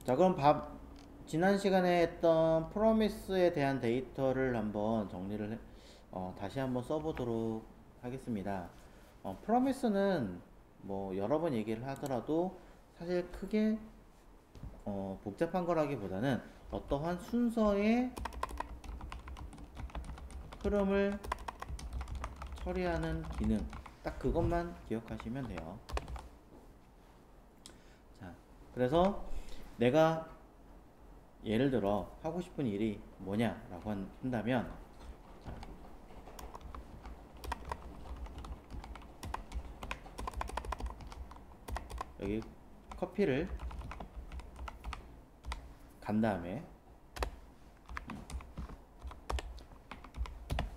자, 그럼 지난 시간에 했던 프로미스에 대한 데이터를 한번 다시 한번 써보도록 하겠습니다. 프로미스는 뭐 여러 번 얘기를 하더라도 사실 크게 복잡한 거라기보다는 어떠한 순서의 흐름을 처리하는 기능, 딱 그것만 기억하시면 돼요. 자, 그래서 내가 예를 들어 하고 싶은 일이 뭐냐라고 한다면, 자, 여기 커피를 간 다음에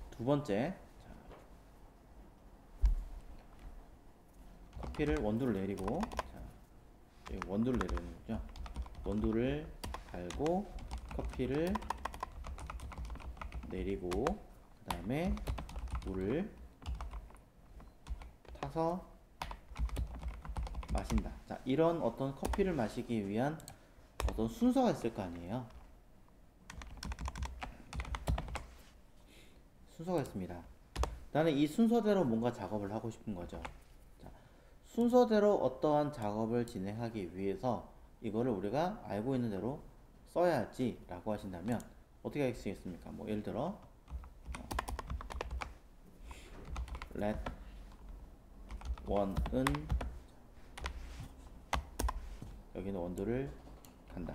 두 번째, 자, 커피를 원두를 내리고, 자, 여기 원두를 내리는 거죠. 원두를 갈고 커피를 내리고 그 다음에 물을 타서 마신다. 자, 이런 어떤 커피를 마시기 위한 어떤 순서가 있을 거 아니에요. 순서가 있습니다. 나는 이 순서대로 뭔가 작업을 하고 싶은 거죠. 자, 순서대로 어떠한 작업을 진행하기 위해서 이거를 우리가 알고 있는 대로 써야지 라고 하신다면 어떻게 하시겠습니까? 뭐 예를 들어 let 원은 여기는 원두를 간다.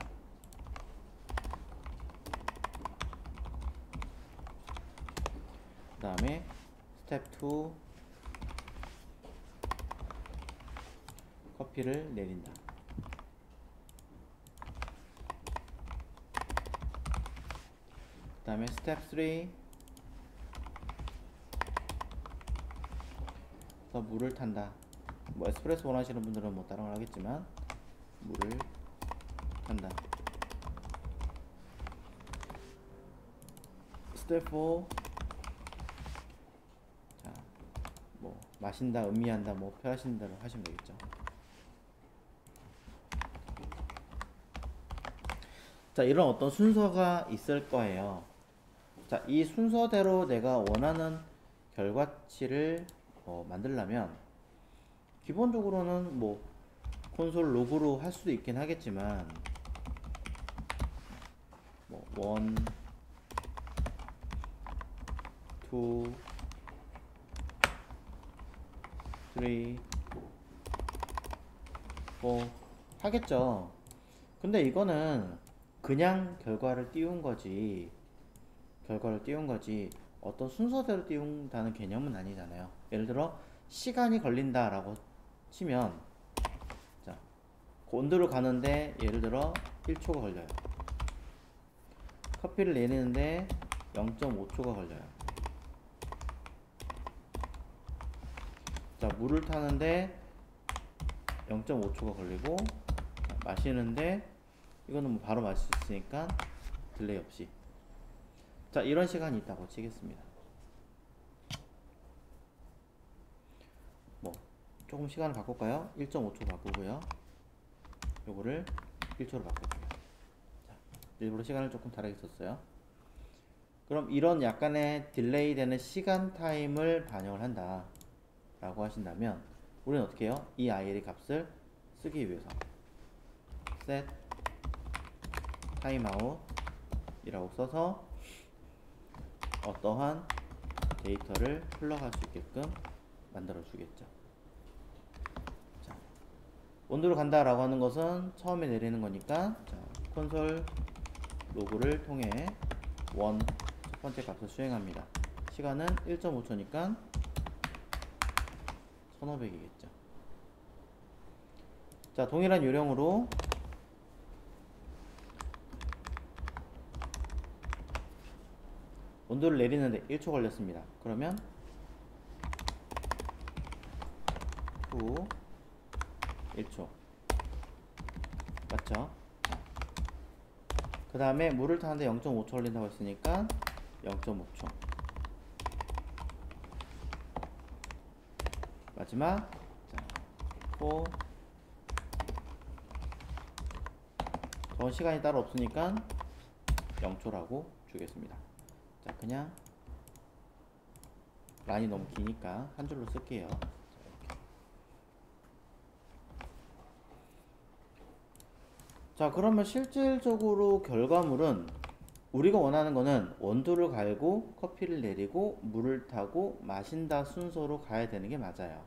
그 다음에 스텝 2 커피를 내린다. 그 다음에 스텝 3 물을 탄다. 뭐 에스프레소 원하시는 분들은 뭐 다른 걸 하겠지만 물을 탄다. 스텝 4 자, 뭐 마신다, 음미한다, 뭐 표하시는 대로 하시면 되겠죠. 자, 이런 어떤 순서가 있을 거예요. 자, 이 순서대로 내가 원하는 결과치를 만들려면 기본적으로는 뭐 콘솔 로그로 할 수도 있긴 하겠지만 뭐 1, 2, 3, 4 하겠죠. 근데 이거는 그냥 결과를 띄운 거지 어떤 순서대로 띄운다는 개념은 아니잖아요. 예를 들어 시간이 걸린다 라고 치면, 자, 온도를 가는데 예를 들어 1초가 걸려요. 커피를 내리는데 0.5초가 걸려요. 자, 물을 타는데 0.5초가 걸리고, 자, 마시는데 이거는 뭐 바로 마실 수 있으니까 딜레이 없이. 자, 이런 시간이 있다고 치겠습니다. 뭐 조금 시간을 바꿀까요? 1.5초 바꾸고요. 요거를 1초로 바꿀게요. 자, 일부러 시간을 조금 다르게 썼어요. 그럼 이런 약간의 딜레이 되는 시간 타임을 반영을 한다 라고 하신다면 우리는 어떻게 해요? 이 IL 값을 쓰기 위해서 set timeout 이라고 써서 어떠한 데이터를 흘러갈 수 있게끔 만들어 주겠죠. 자, 온도로 간다 라고 하는 것은 처음에 내리는 거니까, 자, 콘솔 로그를 통해 원 첫 번째 값을 수행합니다. 시간은 1.5초니까 1500이겠죠. 자, 동일한 요령으로 온도를 내리는데 1초 걸렸습니다. 그러면 1초 맞죠? 그 다음에 물을 타는데 0.5초 걸린다고 했으니까 0.5초 마지막 4 시간이 따로 없으니까 0초라고 주겠습니다. 자, 그냥 라인이 너무 기니까 한 줄로 쓸게요. 자, 이렇게. 자, 그러면 실질적으로 결과물은 우리가 원하는 거는 원두를 갈고 커피를 내리고 물을 타고 마신다 순서로 가야 되는 게 맞아요.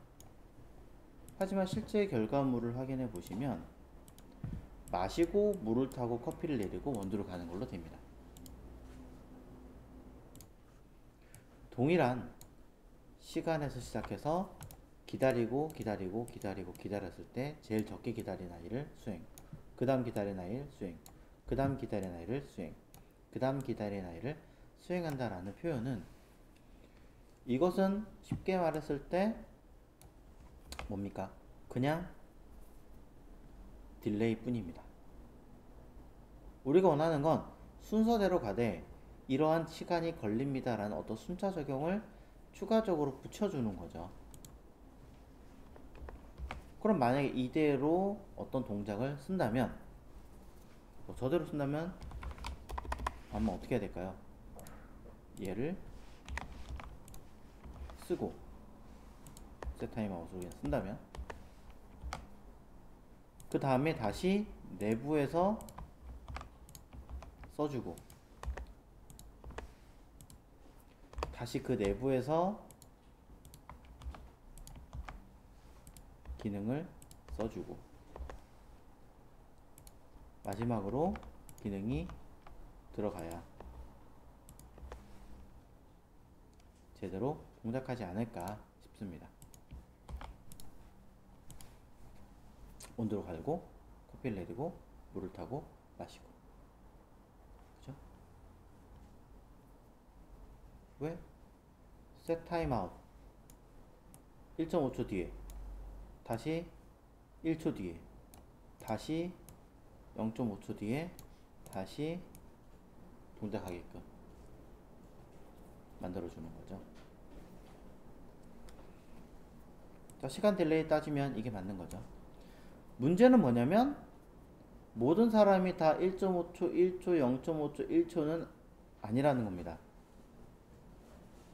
하지만 실제 결과물을 확인해 보시면 마시고 물을 타고 커피를 내리고 원두를 가는 걸로 됩니다. 동일한 시간에서 시작해서 기다리고 기다렸을 때 제일 적게 기다린 아이를 수행, 그 다음 기다린 아이를 수행, 그 다음 기다린 아이를 수행, 그 다음 기다린 아이를 수행한다라는 표현은, 이것은 쉽게 말했을 때 뭡니까? 그냥 딜레이 뿐입니다. 우리가 원하는 건 순서대로 가되 이러한 시간이 걸립니다 라는 어떤 순차 적용을 추가적으로 붙여주는 거죠. 그럼 만약에 이대로 어떤 동작을 쓴다면, 저대로 쓴다면 아마 어떻게 해야 될까요? 얘를 쓰고 set timeout으로 그냥 쓴다면, 그 다음에 다시 내부에서 써주고 다시 그 내부에서 기능을 써주고 마지막으로 기능이 들어가야 제대로 동작하지 않을까 싶습니다. 온도를 갈고 커피를 내리고 물을 타고 마시고, 그죠? 왜? set timeout 1.5초 뒤에, 다시 1초 뒤에, 다시 0.5초 뒤에, 다시 동작하게끔 만들어주는 거죠. 자, 시간 딜레이 따지면 이게 맞는 거죠. 문제는 뭐냐면 모든 사람이 다 1.5초, 1초, 0.5초, 1초는 아니라는 겁니다.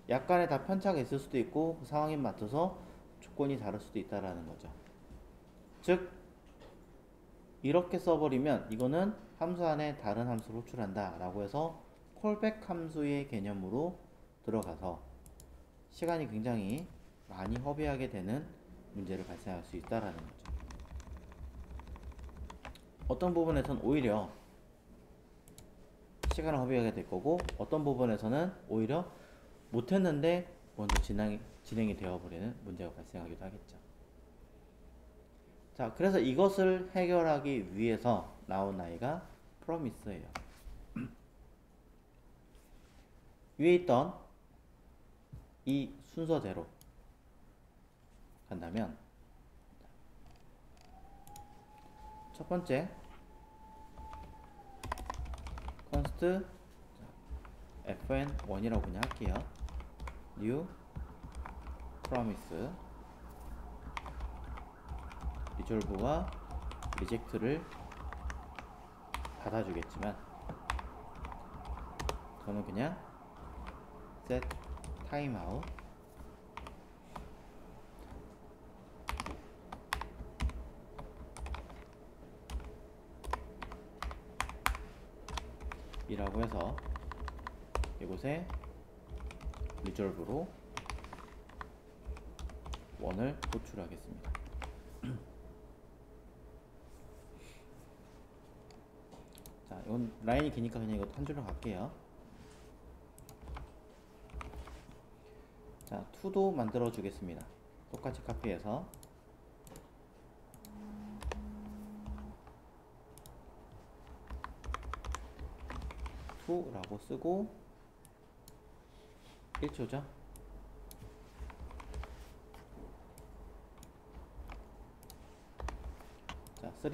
약간의 다 편차가 있을 수도 있고 그 상황에 맞춰서 조건이 다를 수도 있다라는 거죠. 즉 이렇게 써버리면 이거는 함수 안에 다른 함수를 호출한다 라고 해서 콜백 함수의 개념으로 들어가서 시간이 굉장히 많이 허비하게 되는 문제를 발생할 수 있다라는 거죠. 어떤 부분에선 오히려 시간을 허비하게 될 거고, 어떤 부분에서는 오히려 못했는데 먼저 진행이 되어버리는 문제가 발생하기도 하겠죠. 자, 그래서 이것을 해결하기 위해서 나온 아이가 프로미스예요. 위에 있던 이 순서대로 간다면 첫 번째 const fn1이라고 그냥 할게요. new promise resolve와 reject를 받아주겠지만 저는 그냥 set timeout 이라고 해서 이곳에 resolve로 1을 호출하겠습니다. 자, 이건 라인이 기니까 그냥 이거 한 줄로 갈게요. 자, to도 만들어 주겠습니다. 똑같이 카피해서 to라고 쓰고 1초죠. 자, 3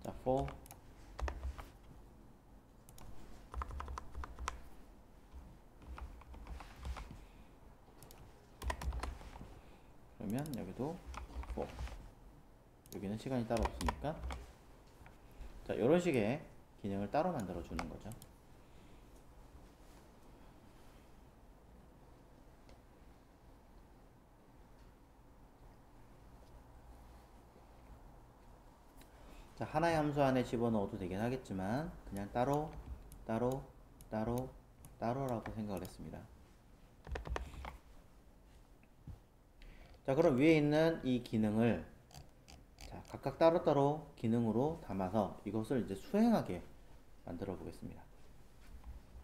자, 4 5 그러면 여기도 for. 여기는 시간이 따로 없으니까. 자, 이런 식의 기능을 따로 만들어 주는 거죠. 자, 하나의 함수 안에 집어넣어도 되긴 하겠지만 그냥 따로라고 생각을 했습니다. 자, 그럼 위에 있는 이 기능을 자, 각각 따로따로 기능으로 담아서 이것을 이제 수행하게 만들어 보겠습니다.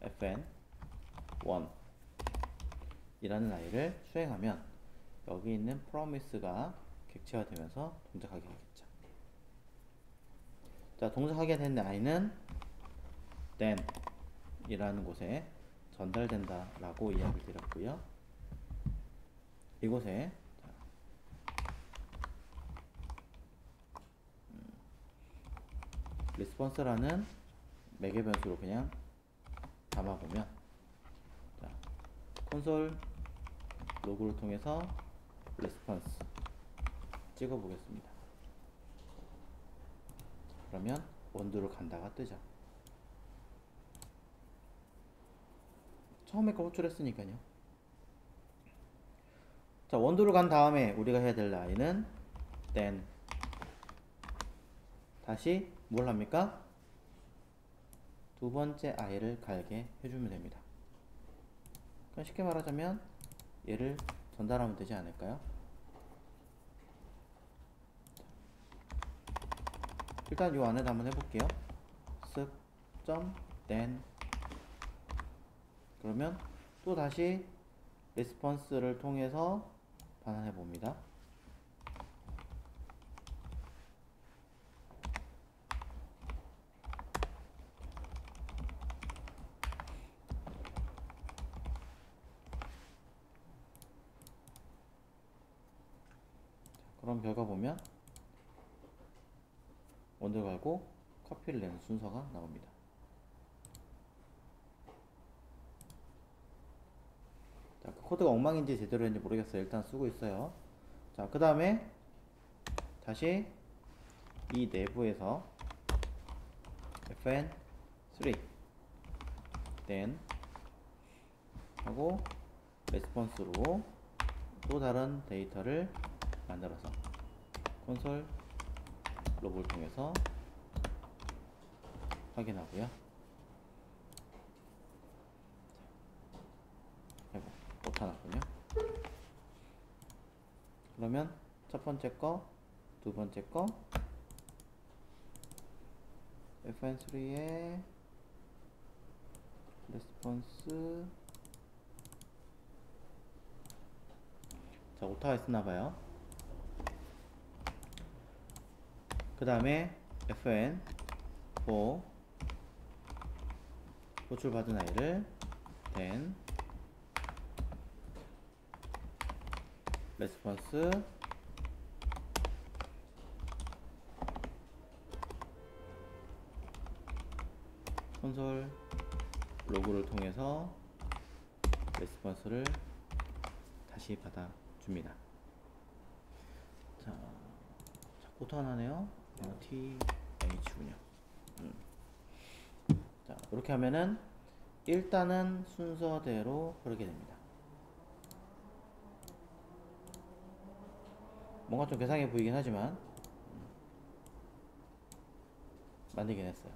fn1 이라는 아이를 수행하면 여기 있는 promise가 객체화되면서 동작하게 되겠죠. 자, 동작하게 된 아이는 then 이라는 곳에 전달된다 라고 이야기를 드렸고요. 이곳에 response라는 매개 변수로 그냥 담아보면 자, 콘솔 로그를 통해서 response 찍어 보겠습니다. 그러면 원두를 간다가 뜨죠. 처음에 거 호출했으니까요. 자, 원두를 간 다음에 우리가 해야 될 아이는 then 다시 뭘 합니까? 두 번째 아이를 갈게 해주면 됩니다. 그럼 쉽게 말하자면 얘를 전달하면 되지 않을까요? 일단 이 안에다 한번 해볼게요. 습.then 그러면 또 다시 response를 통해서 반환해 봅니다. 그럼 결과 보면 원두 갈고 커피를 내는 순서가 나옵니다. 자, 그 코드가 엉망인지 제대로 했는지 모르겠어요. 일단 쓰고 있어요. 자, 그 다음에 다시 이 내부에서 fn3 then 하고 레스폰스로 또 다른 데이터를 만들어서 콘솔 로그를 통해서 확인하고요. 아이고, 못하났군요. 그러면 첫 번째 거, 두 번째 거 fn3의 레스폰스 자, 오타가 있었나봐요. 그 다음에 fn4 호출받은 아이를 then 레스폰스 콘솔 로그를 통해서 레스폰스를 다시 받아줍니다. 자, 자꾸 턴하네요. TH군요. 자, 이렇게 하면은 일단은 순서대로 흐르게 됩니다. 뭔가 좀 괴상해 보이긴 하지만 만들긴 했어요.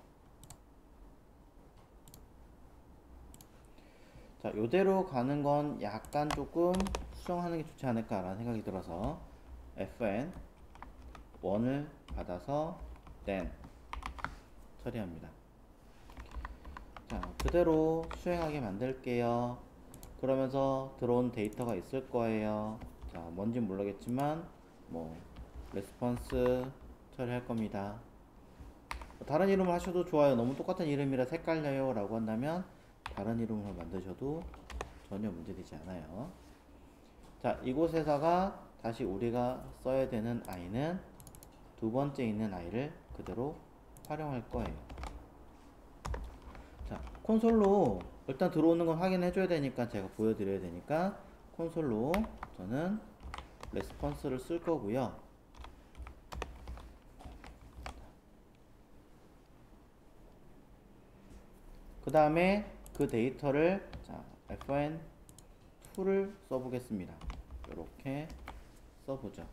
자, 요대로 가는 건 약간 조금 수정하는 게 좋지 않을까 라는 생각이 들어서 fn 1을 받아서 then 처리합니다. 자, 그대로 수행하게 만들게요. 그러면서 들어온 데이터가 있을 거예요. 자, 뭔진 모르겠지만 뭐 레스폰스 처리할 겁니다. 다른 이름을 하셔도 좋아요. 너무 똑같은 이름이라 헷갈려요 라고 한다면 다른 이름을 만드셔도 전혀 문제되지 않아요. 자, 이곳에다가 다시 우리가 써야 되는 i는 두 번째 있는 i를 그대로 활용할 거예요. 자, 콘솔로 일단 들어오는 건 확인해 줘야 되니까 제가 보여드려야 되니까 콘솔로 저는 레스폰스를 쓸 거고요. 그 다음에 그 데이터를 자, fn2를 써보겠습니다. 이렇게 써보죠.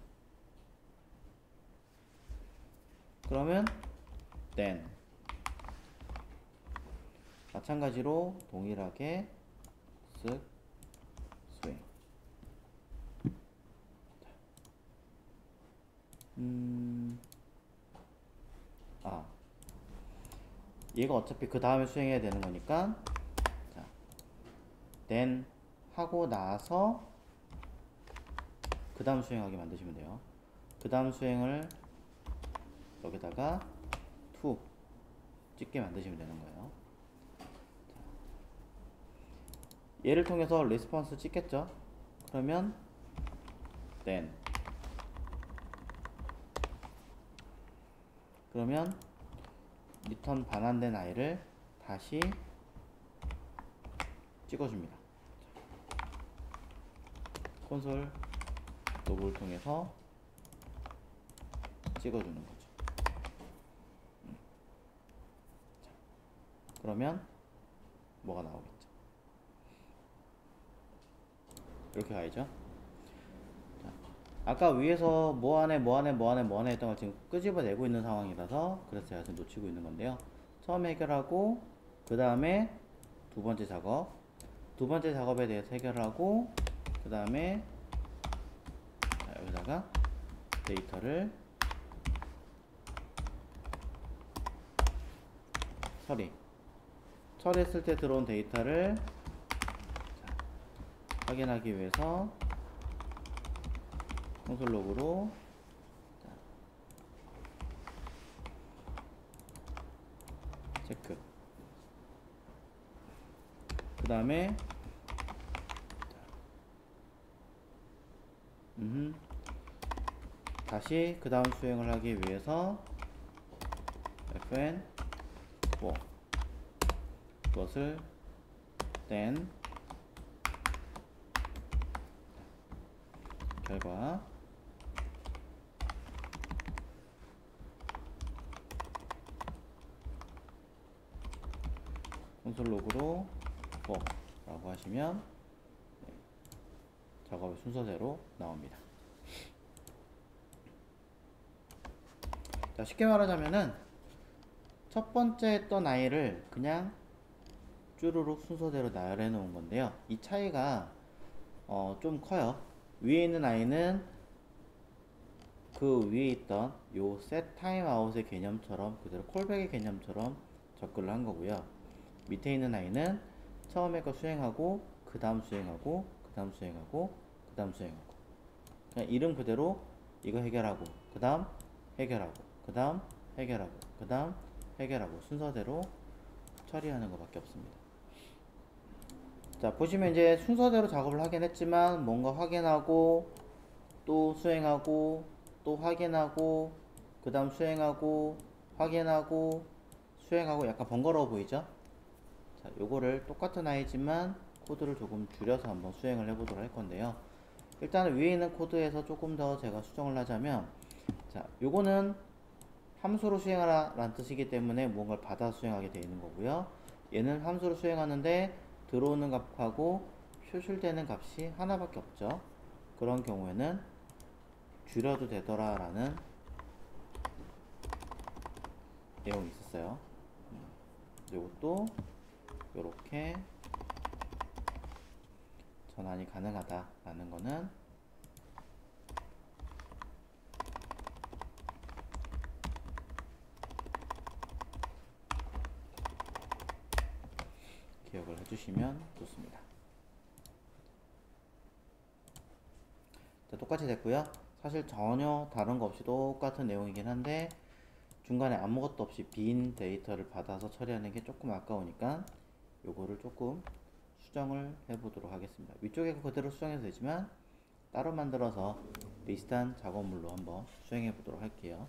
그러면 then 마찬가지로 동일하게 쓱 스윙. 얘가 어차피 그 다음에 수행해야 되는 거니까 자, then 하고 나서 그 다음 수행하게 만드시면 돼요. 그 다음 수행을 여기다가 to 찍게 만드시면 되는 거예요. 자, 얘를 통해서 레스폰스 찍겠죠. 그러면 then 그러면 리턴 반환된 i를 다시 찍어줍니다. 콘솔 로그를 통해서 찍어주는 거죠. 자, 그러면 뭐가 나오겠죠? 이렇게 가야죠. 자, 아까 위에서 뭐하네 했던 걸 지금 끄집어내고 있는 상황이라서 그래서 제가 지금 놓치고 있는 건데요. 처음 해결하고 그 다음에 두 번째 작업에 대해서 해결하고 그 다음에 여기다가 데이터를 처리했을 때 들어온 데이터를 확인하기 위해서 콘솔 로그로 체크. 그 다음에 다시 그 다음 수행을 하기 위해서 fn4 그것을 then 결과 콘솔 로그로 4라고 하시면 작업의 순서대로 나옵니다. 자, 쉽게 말하자면은 첫 번째 했던 i를 그냥 쭈루룩 순서대로 나열해 놓은 건데요. 이 차이가 좀 커요. 위에 있는 i는 그 위에 있던 요 set timeout의 개념처럼 그대로 콜백의 개념처럼 접근을 한 거고요. 밑에 있는 i는 처음에 거 수행하고 그 다음 수행하고 그 다음 수행하고 그 다음 수행하고 그냥 이름 그대로 이거 해결하고 그 다음 해결하고 그 다음 해결하고 그 다음 해결하고 순서대로 처리하는 것밖에 없습니다. 자, 보시면 이제 순서대로 작업을 하긴 했지만 뭔가 확인하고 또 수행하고 또 확인하고 그 다음 수행하고 확인하고 수행하고 약간 번거로워 보이죠? 자, 요거를 똑같은 i지만 코드를 조금 줄여서 한번 수행을 해보도록 할 건데요. 일단 위에 있는 코드에서 조금 더 제가 수정을 하자면 자, 요거는 함수로 수행하라 라는 뜻이기 때문에 무언가를 받아 수행하게 되어 있는 거고요. 얘는 함수로 수행하는데 들어오는 값하고 표출되는 값이 하나밖에 없죠. 그런 경우에는 줄여도 되더라 라는 내용이 있었어요. 이것도 이렇게 전환이 가능하다 라는 거는 기억을 해주시면 좋습니다. 자, 똑같이 됐고요. 사실 전혀 다른 거 없이 똑같은 내용이긴 한데 중간에 아무것도 없이 빈 데이터를 받아서 처리하는 게 조금 아까우니까 요거를 조금 수정을 해 보도록 하겠습니다. 위쪽에 그대로 수정해도 되지만 따로 만들어서 비슷한 작업물로 한번 수행해 보도록 할게요.